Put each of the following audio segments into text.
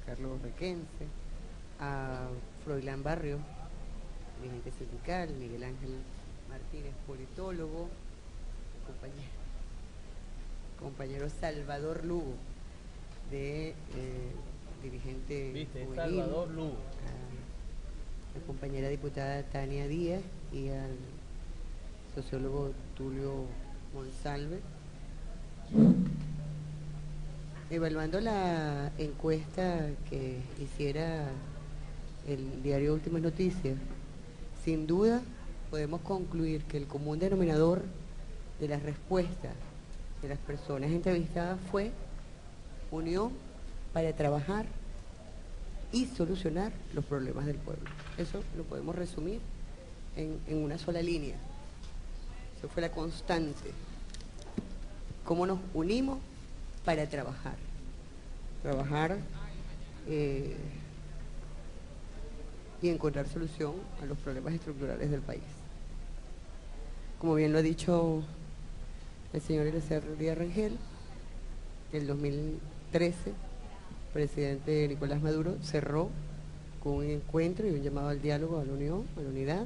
Carlos Requense, a Froilán Barrio, dirigente sindical, Miguel Ángel Martínez, politólogo, compañero Salvador Lugo, de dirigente ¿Viste? juvenil, Salvador Lugo. a la compañera diputada Tania Díaz y al sociólogo Tulio Monsalve. Evaluando la encuesta que hiciera el diario Últimas Noticias, sin duda podemos concluir que el común denominador de las respuestas de las personas entrevistadas fue unión para trabajar y solucionar los problemas del pueblo. Eso lo podemos resumir en una sola línea. Eso fue la constante. Cómo nos unimos para trabajar y encontrar solución a los problemas estructurales del país. Como bien lo ha dicho el señor Eliezer Díaz Rangel, el 2013, el presidente Nicolás Maduro cerró con un encuentro y un llamado al diálogo, a la unión, a la unidad.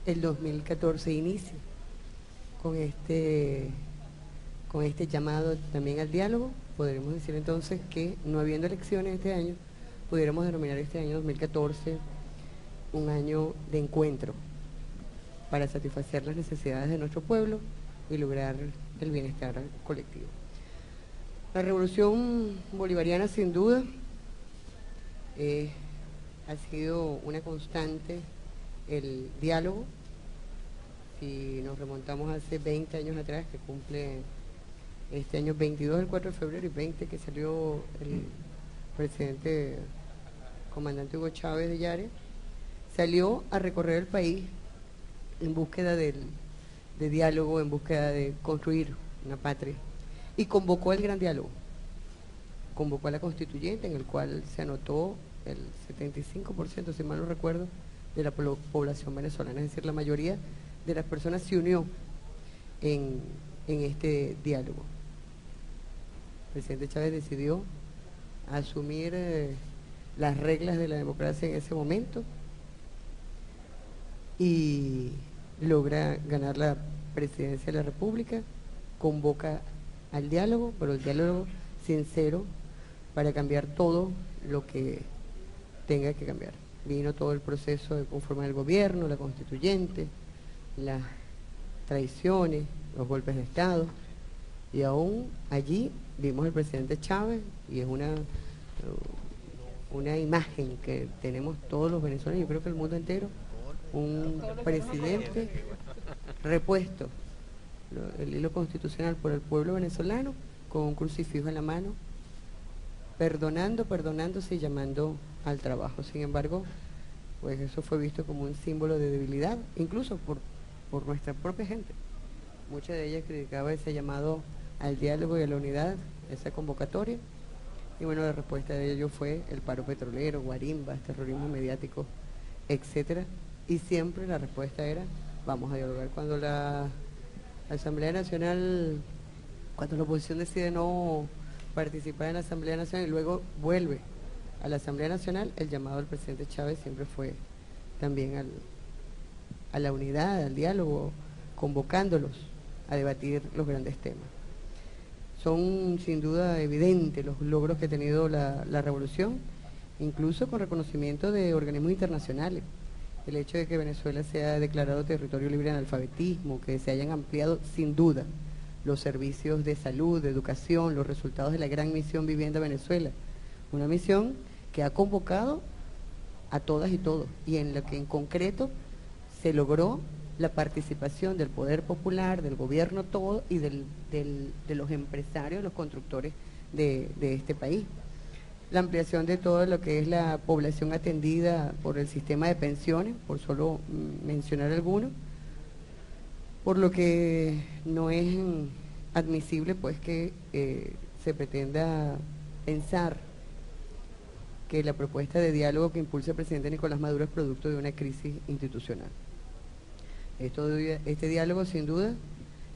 El 2014 inicia con este llamado también al diálogo. Podremos decir entonces que, no habiendo elecciones este año, pudiéramos denominar este año 2014 un año de encuentro para satisfacer las necesidades de nuestro pueblo y lograr el bienestar colectivo. La revolución bolivariana, sin duda, ha sido una constante el diálogo. Si nos remontamos hace 20 años atrás, que cumple este año 22, el 4 de febrero, y 20 que salió el presidente comandante Hugo Chávez de Yare, salió a recorrer el país en búsqueda de diálogo, en búsqueda de construir una patria, y convocó el gran diálogo, convocó a la constituyente, en el cual se anotó el 75%, si mal no recuerdo, de la población venezolana, es decir, la mayoría de las personas se unió en este diálogo. El presidente Chávez decidió asumir las reglas de la democracia en ese momento y logra ganar la presidencia de la República, convoca al diálogo, pero el diálogo sincero para cambiar todo lo que tenga que cambiar. Vino todo el proceso de conformar el gobierno, la constituyente, las traiciones, los golpes de Estado, y aún allí vimos al presidente Chávez, y es una imagen que tenemos todos los venezolanos, yo creo que el mundo entero, un presidente repuesto, el hilo constitucional por el pueblo venezolano, con un crucifijo en la mano, perdonándose y llamando al trabajo. Sin embargo, pues eso fue visto como un símbolo de debilidad, incluso por nuestra propia gente. Mucha de ella criticaba ese llamado al diálogo y a la unidad, esa convocatoria, y bueno, la respuesta de ello fue el paro petrolero, guarimbas, terrorismo mediático, etcétera, y siempre la respuesta era: vamos a dialogar. Cuando la Asamblea Nacional, cuando la oposición decide no participar en la Asamblea Nacional y luego vuelve a la Asamblea Nacional, el llamado del presidente Chávez siempre fue también a la unidad, al diálogo, convocándolos a debatir los grandes temas. Son sin duda evidentes los logros que ha tenido la revolución, incluso con reconocimiento de organismos internacionales. El hecho de que Venezuela sea declarado territorio libre de analfabetismo, que se hayan ampliado sin duda los servicios de salud, de educación, los resultados de la gran misión Vivienda Venezuela, una misión que ha convocado a todas y todos, y en la que en concreto se logró la participación del poder popular, del gobierno todo, y de los empresarios, los constructores de este país. La ampliación de todo lo que es la población atendida por el sistema de pensiones, por solo mencionar algunos, por lo que no es admisible pues que se pretenda pensar que la propuesta de diálogo que impulsa el presidente Nicolás Maduro es producto de una crisis institucional. Este diálogo sin duda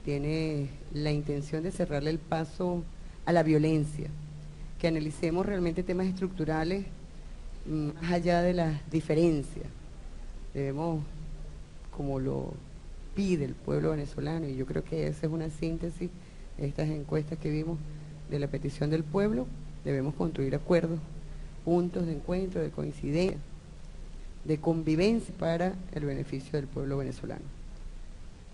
tiene la intención de cerrarle el paso a la violencia, que que analicemos realmente temas estructurales más allá de las diferencias. Debemos, como lo pide el pueblo venezolano, y yo creo que esa es una síntesis de estas encuestas que vimos de la petición del pueblo, debemos construir acuerdos, puntos de encuentro, de coincidencia, de convivencia para el beneficio del pueblo venezolano.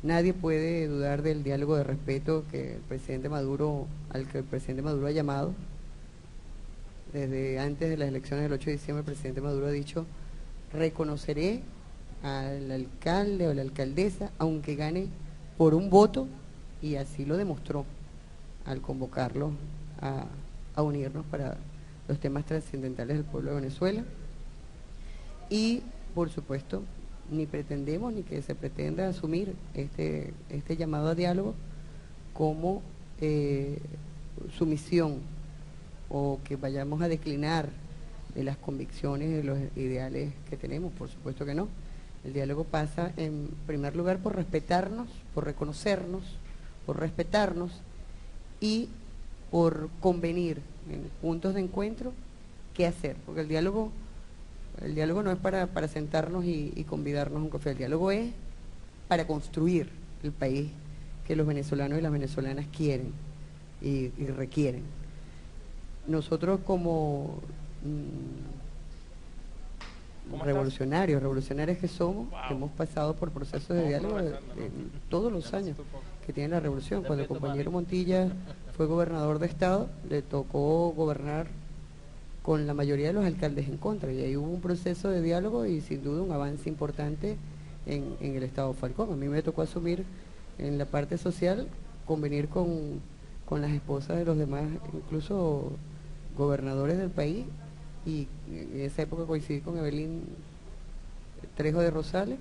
Nadie puede dudar del diálogo de respeto que el presidente Maduro, al que el presidente Maduro ha llamado. Desde antes de las elecciones del 8 de diciembre, el presidente Maduro ha dicho: reconoceré al alcalde o la alcaldesa, aunque gane por un voto, y así lo demostró al convocarlo a unirnos para los temas trascendentales del pueblo de Venezuela. Y, por supuesto, ni pretendemos ni que se pretenda asumir este llamado a diálogo como sumisión o que vayamos a declinar de las convicciones, de los ideales que tenemos, por supuesto que no. El diálogo pasa, en primer lugar, por respetarnos, por reconocernos, por respetarnos y por convenir en puntos de encuentro qué hacer, porque el diálogo no es para sentarnos y convidarnos a un café, el diálogo es para construir el país que los venezolanos y las venezolanas quieren y requieren. Nosotros como revolucionarios que somos, hemos pasado por procesos de diálogo todos los años que tiene la revolución. Cuando el compañero Montilla fue gobernador de estado, le tocó gobernar con la mayoría de los alcaldes en contra, y ahí hubo un proceso de diálogo y sin duda un avance importante en el estado Falcón. A mí me tocó asumir en la parte social, convenir con las esposas de los demás, incluso gobernadores del país, y en esa época coincidí con Evelyn Trejo de Rosales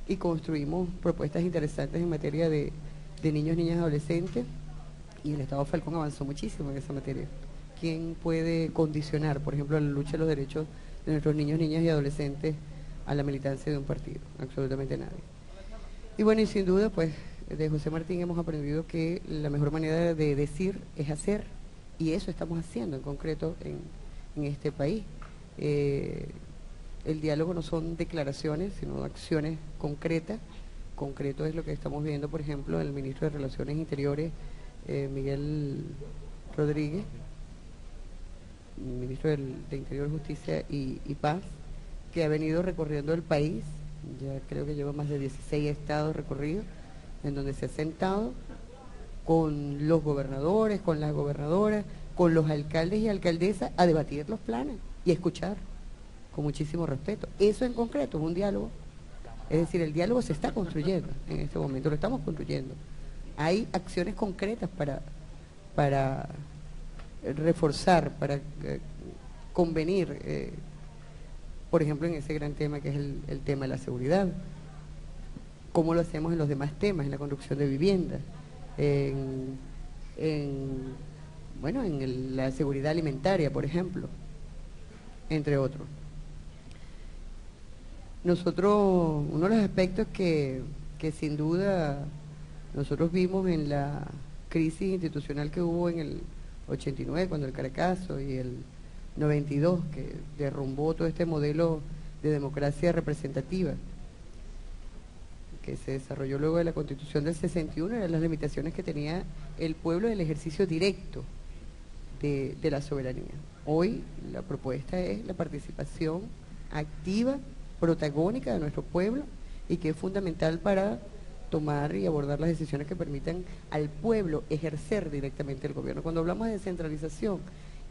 y construimos propuestas interesantes en materia de niños, niñas, adolescentes, y el estado Falcón avanzó muchísimo en esa materia. ¿Quién puede condicionar, por ejemplo, la lucha de los derechos de nuestros niños, niñas y adolescentes a la militancia de un partido? Absolutamente nadie. Y bueno, y sin duda, pues, de José Martín hemos aprendido que la mejor manera de decir es hacer, y eso estamos haciendo en concreto en este país. El diálogo no son declaraciones, sino acciones concretas. Concreto es lo que estamos viendo, por ejemplo, el ministro de Relaciones Interiores, Miguel Rodríguez, ministro de Interior, Justicia y Paz, que ha venido recorriendo el país, ya creo que lleva más de 16 estados recorridos, en donde se ha sentado con los gobernadores, con las gobernadoras, con los alcaldes y alcaldesas a debatir los planes y a escuchar con muchísimo respeto. Eso en concreto es un diálogo. Es decir, el diálogo se está construyendo en este momento, lo estamos construyendo. Hay acciones concretas para reforzar, para convenir, por ejemplo, en ese gran tema que es el tema de la seguridad. ¿Cómo lo hacemos en los demás temas, en la construcción de viviendas, en la seguridad alimentaria, por ejemplo, entre otros? Nosotros, uno de los aspectos que sin duda nosotros vimos en la crisis institucional que hubo en el 89, cuando el Caracazo, y el 92, que derrumbó todo este modelo de democracia representativa que se desarrolló luego de la Constitución del 61, eran las limitaciones que tenía el pueblo del ejercicio directo de la soberanía. Hoy la propuesta es la participación activa, protagónica de nuestro pueblo, y que es fundamental para tomar y abordar las decisiones que permitan al pueblo ejercer directamente el gobierno. Cuando hablamos de descentralización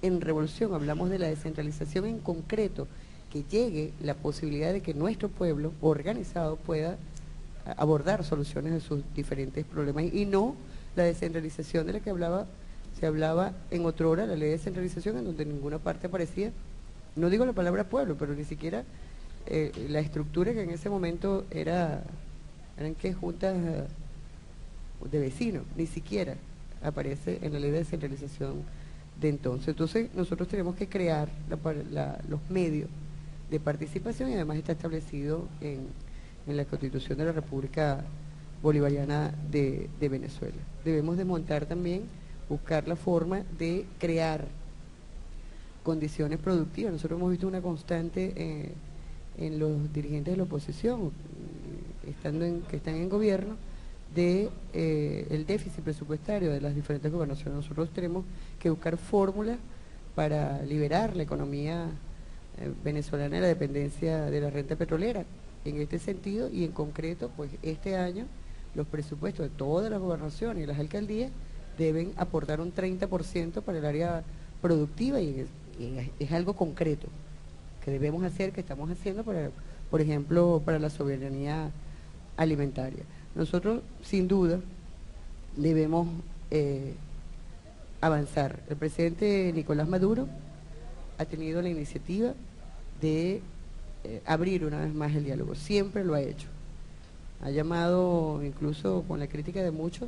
en revolución, hablamos de la descentralización en concreto, que llegue la posibilidad de que nuestro pueblo organizado pueda abordar soluciones de sus diferentes problemas, y no la descentralización de la que se hablaba en otrora, la ley de descentralización, en donde en ninguna parte aparecía, no digo la palabra pueblo, pero ni siquiera la estructura que en ese momento eran que juntas de vecinos, ni siquiera aparece en la ley de descentralización de entonces. Entonces nosotros tenemos que crear los medios de participación, y además está establecido en la Constitución de la República Bolivariana de Venezuela. Debemos de montar también, buscar la forma de crear condiciones productivas. Nosotros hemos visto una constante en los dirigentes de la oposición, que están en gobierno, de el déficit presupuestario de las diferentes gobernaciones. Nosotros tenemos que buscar fórmulas para liberar la economía venezolana de la dependencia de la renta petrolera. En este sentido y en concreto, pues este año los presupuestos de todas las gobernaciones y las alcaldías deben aportar un 30% para el área productiva y es algo concreto que debemos hacer, que estamos haciendo, por ejemplo, para la soberanía alimentaria. Nosotros, sin duda, debemos avanzar. El presidente Nicolás Maduro ha tenido la iniciativa de abrir una vez más el diálogo, siempre lo ha hecho. Ha llamado, incluso con la crítica de muchos,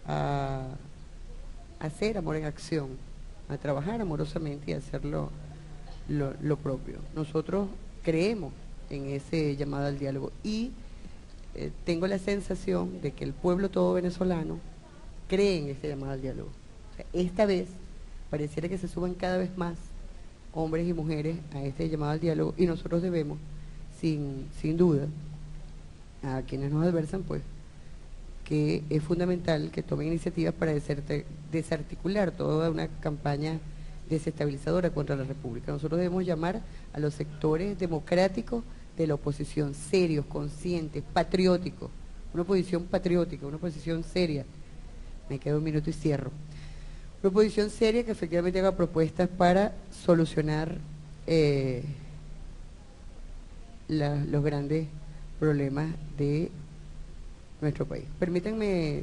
a hacer amor en acción, a trabajar amorosamente y a hacer lo propio. Nosotros creemos en ese llamado al diálogo y tengo la sensación de que el pueblo todo venezolano cree en ese llamado al diálogo. O sea, esta vez pareciera que se suban cada vez más hombres y mujeres a este llamado al diálogo y nosotros debemos, sin duda, a quienes nos adversan, pues, que es fundamental que tomen iniciativas para desarticular toda una campaña desestabilizadora contra la República. Nosotros debemos llamar a los sectores democráticos de la oposición, serios, conscientes, patrióticos, una oposición patriótica, una oposición seria. Me queda un minuto y cierro. Una oposición seria que efectivamente haga propuestas para solucionar los grandes problemas de nuestro país. Permítanme